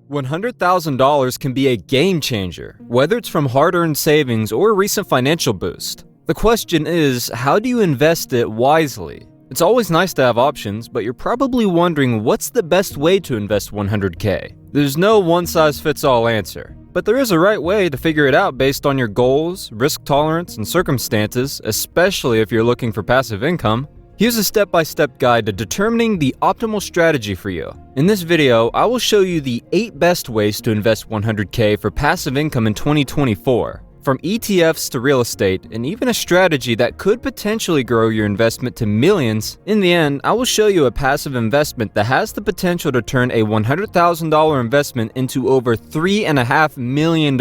$100,000 can be a game changer, whether it's from hard-earned savings or a recent financial boost. The question is, how do you invest it wisely? It's always nice to have options, but you're probably wondering what's the best way to invest $100K. There's no one-size-fits-all answer, but there is a right way to figure it out based on your goals, risk tolerance, and circumstances, especially if you're looking for passive income. Here's a step-by-step guide to determining the optimal strategy for you. In this video, I will show you the 8 best ways to invest $100K for passive income in 2024. From ETFs to real estate, and even a strategy that could potentially grow your investment to millions, in the end, I will show you a passive investment that has the potential to turn a $100,000 investment into over $3.5 million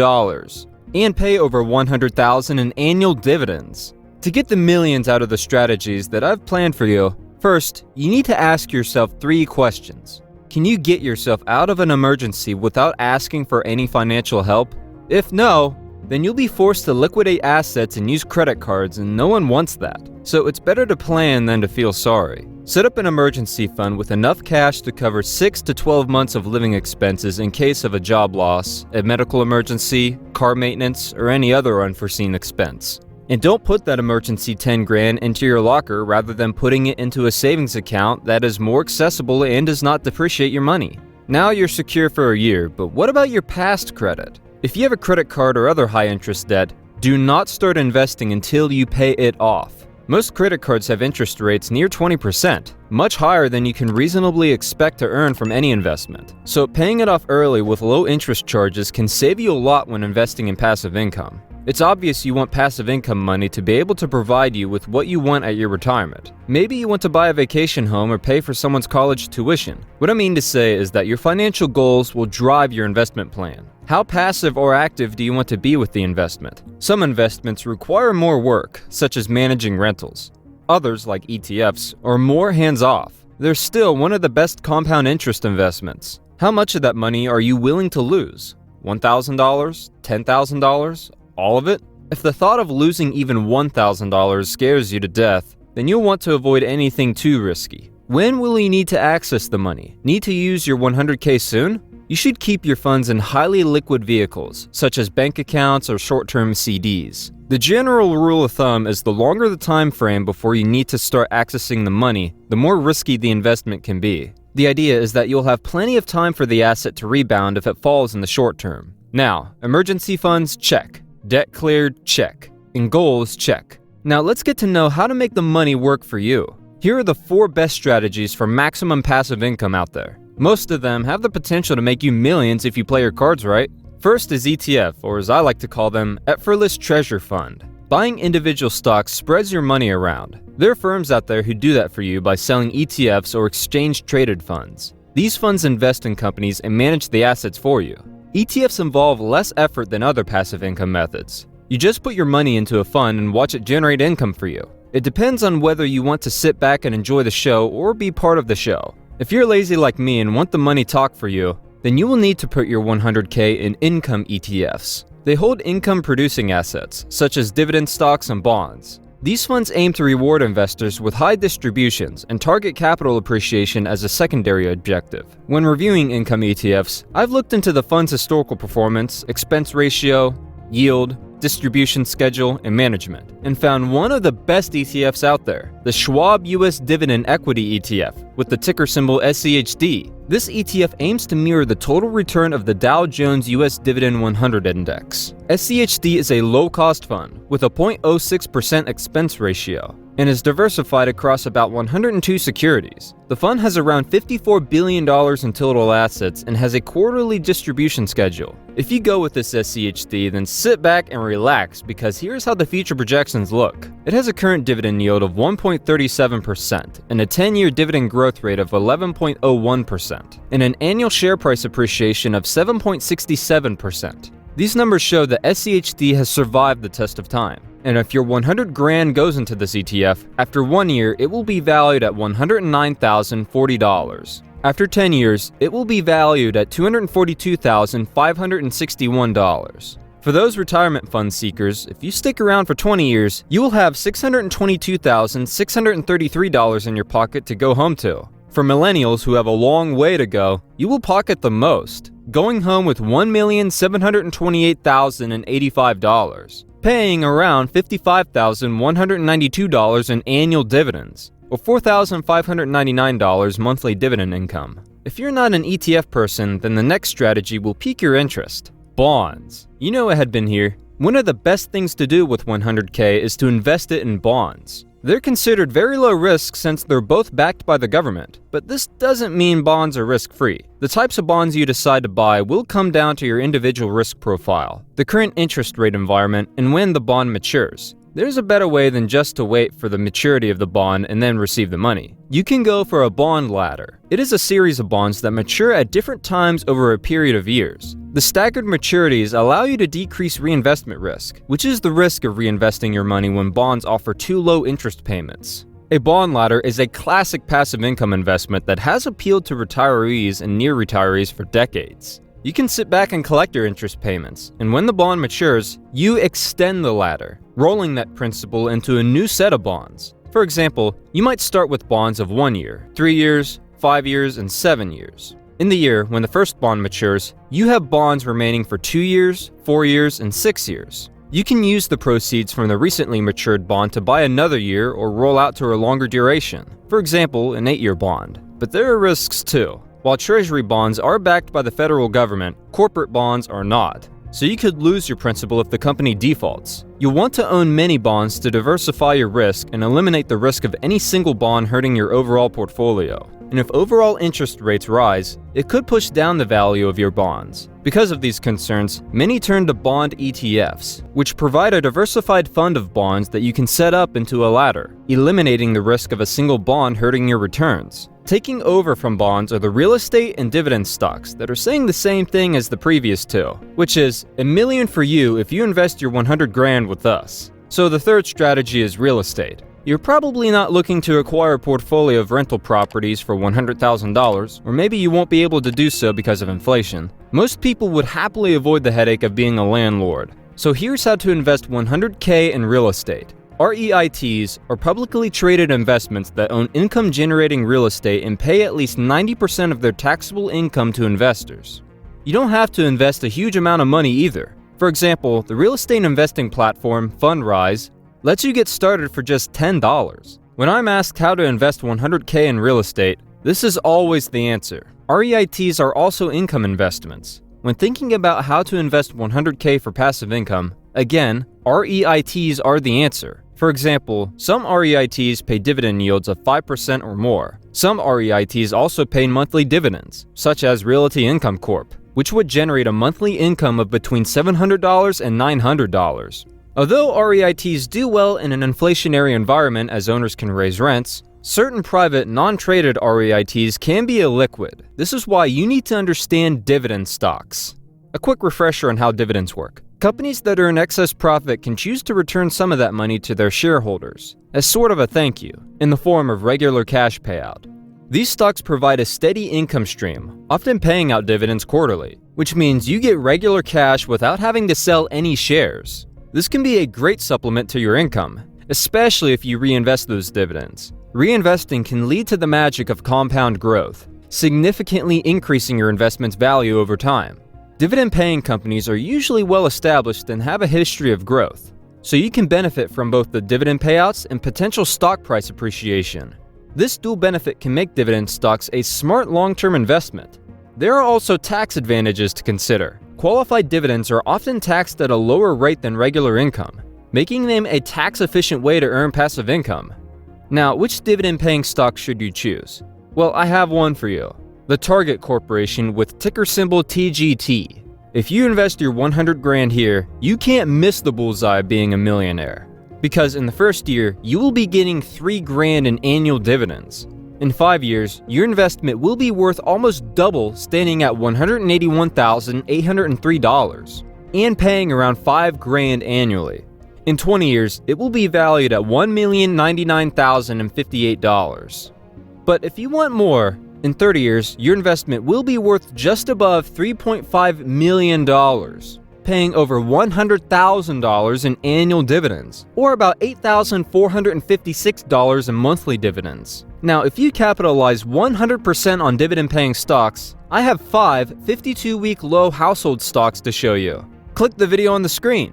and pay over $100,000 in annual dividends. To get the millions out of the strategies that I've planned for you, first, you need to ask yourself 3 questions. Can you get yourself out of an emergency without asking for any financial help? If no, then you'll be forced to liquidate assets and use credit cards, and no one wants that. So it's better to plan than to feel sorry. Set up an emergency fund with enough cash to cover 6 to 12 months of living expenses in case of a job loss, a medical emergency, car maintenance, or any other unforeseen expense. And don't put that emergency 10 grand into your locker rather than putting it into a savings account that is more accessible and does not depreciate your money. Now you're secure for a year, but what about your past credit? If you have a credit card or other high-interest debt, do not start investing until you pay it off. Most credit cards have interest rates near 20%, much higher than you can reasonably expect to earn from any investment. So paying it off early with low interest charges can save you a lot when investing in passive income. It's obvious you want passive income money to be able to provide you with what you want at your retirement. Maybe you want to buy a vacation home or pay for someone's college tuition. What I mean to say is that your financial goals will drive your investment plan. How passive or active do you want to be with the investment? Some investments require more work, such as managing rentals. Others, like ETFs, are more hands-off. They're still one of the best compound interest investments. How much of that money are you willing to lose? $1,000? $10,000? All of it? If the thought of losing even $1,000 scares you to death, then you'll want to avoid anything too risky. When will you need to access the money? Need to use your $100K soon? You should keep your funds in highly liquid vehicles, such as bank accounts or short-term CDs. The general rule of thumb is the longer the time frame before you need to start accessing the money, the more risky the investment can be. The idea is that you'll have plenty of time for the asset to rebound if it falls in the short term. Now, emergency funds, check. Debt cleared, check. And goals, check. Now let's get to know how to make the money work for you. Here are the 4 best strategies for maximum passive income out there. Most of them have the potential to make you millions if you play your cards right. First is ETF, or as I like to call them, Effortless Treasure Fund. Buying individual stocks spreads your money around. There are firms out there who do that for you by selling ETFs or exchange-traded funds. These funds invest in companies and manage the assets for you. ETFs involve less effort than other passive income methods. You just put your money into a fund and watch it generate income for you. It depends on whether you want to sit back and enjoy the show or be part of the show. If you're lazy like me and want the money talk for you, then you will need to put your $100K in income ETFs. They hold income-producing assets, such as dividend stocks and bonds. These funds aim to reward investors with high distributions and target capital appreciation as a secondary objective. When reviewing income ETFs, I've looked into the fund's historical performance, expense ratio, yield, distribution schedule, and management, and found one of the best ETFs out there, the Schwab US Dividend Equity ETF, with the ticker symbol SCHD. This ETF aims to mirror the total return of the Dow Jones US Dividend 100 Index. SCHD is a low-cost fund with a 0.06% expense ratio and is diversified across about 102 securities. The fund has around $54 billion in total assets and has a quarterly distribution schedule. If you go with this SCHD, then sit back and relax, because here's how the future projections look. It has a current dividend yield of 1.37% and a 10-year dividend growth rate of 11.01% and an annual share price appreciation of 7.67%. These numbers show that SCHD has survived the test of time. And if your 100 grand goes into this ETF, after 1 year, it will be valued at $109,040. After 10 years, it will be valued at $242,561. For those retirement fund seekers, if you stick around for 20 years, you will have $622,633 in your pocket to go home to. For millennials who have a long way to go, you will pocket the most, going home with $1,728,085, paying around $55,192 in annual dividends, or $4,599 monthly dividend income. If you're not an ETF person, then the next strategy will pique your interest. Bonds. You know it had been here. One of the best things to do with 100K is to invest it in bonds. They're considered very low risk since they're both backed by the government, but this doesn't mean bonds are risk-free. The types of bonds you decide to buy will come down to your individual risk profile, the current interest rate environment, and when the bond matures. There's a better way than just to wait for the maturity of the bond and then receive the money. You can go for a bond ladder. It is a series of bonds that mature at different times over a period of years. The staggered maturities allow you to decrease reinvestment risk, which is the risk of reinvesting your money when bonds offer too low interest payments. A bond ladder is a classic passive income investment that has appealed to retirees and near retirees for decades. You can sit back and collect your interest payments, and when the bond matures, you extend the ladder, rolling that principal into a new set of bonds. For example, you might start with bonds of 1 year, 3 years, 5 years, and 7 years. In the year when the first bond matures, you have bonds remaining for 2 years, 4 years, and 6 years. You can use the proceeds from the recently matured bond to buy another year or roll out to a longer duration, for example, an 8-year bond. But there are risks too. While Treasury bonds are backed by the federal government, corporate bonds are not. So you could lose your principal if the company defaults. You'll want to own many bonds to diversify your risk and eliminate the risk of any single bond hurting your overall portfolio. And if overall interest rates rise, it could push down the value of your bonds. Because of these concerns, many turn to bond ETFs, which provide a diversified fund of bonds that you can set up into a ladder, eliminating the risk of a single bond hurting your returns. Taking over from bonds are the real estate and dividend stocks that are saying the same thing as the previous two, which is $1 million for you if you invest your 100 grand with us. So the third strategy is real estate. You're probably not looking to acquire a portfolio of rental properties for $100,000, or maybe you won't be able to do so because of inflation. Most people would happily avoid the headache of being a landlord. So here's how to invest 100K in real estate. REITs are publicly traded investments that own income-generating real estate and pay at least 90% of their taxable income to investors. You don't have to invest a huge amount of money either. For example, the real estate investing platform Fundrise lets you get started for just $10. When I'm asked how to invest 100K in real estate, this is always the answer. REITs are also income investments. When thinking about how to invest 100K for passive income, again, REITs are the answer. For example, some REITs pay dividend yields of 5% or more. Some REITs also pay monthly dividends, such as Realty Income Corp, which would generate a monthly income of between $700 and $900. Although REITs do well in an inflationary environment as owners can raise rents, certain private, non-traded REITs can be illiquid. This is why you need to understand dividend stocks. A quick refresher on how dividends work. Companies that earn excess profit can choose to return some of that money to their shareholders, as sort of a thank you, in the form of regular cash payout. These stocks provide a steady income stream, often paying out dividends quarterly, which means you get regular cash without having to sell any shares. This can be a great supplement to your income, especially if you reinvest those dividends. Reinvesting can lead to the magic of compound growth, significantly increasing your investment's value over time. Dividend-paying companies are usually well established and have a history of growth, so you can benefit from both the dividend payouts and potential stock price appreciation. This dual benefit can make dividend stocks a smart long-term investment. There are also tax advantages to consider. Qualified dividends are often taxed at a lower rate than regular income, making them a tax-efficient way to earn passive income. Now, which dividend-paying stock should you choose? Well, I have one for you. The Target Corporation with ticker symbol TGT. If you invest your 100 grand here, you can't miss the bullseye of being a millionaire. Because in the first year, you will be getting 3 grand in annual dividends. In 5 years, your investment will be worth almost double, standing at $181,803 and paying around 5 grand annually. In 20 years, it will be valued at $1,099,058. But if you want more, in 30 years, your investment will be worth just above $3.5 million, paying over $100,000 in annual dividends, or about $8,456 in monthly dividends. Now, if you capitalize 100% on dividend-paying stocks, I have 5 52-week low household stocks to show you. Click the video on the screen.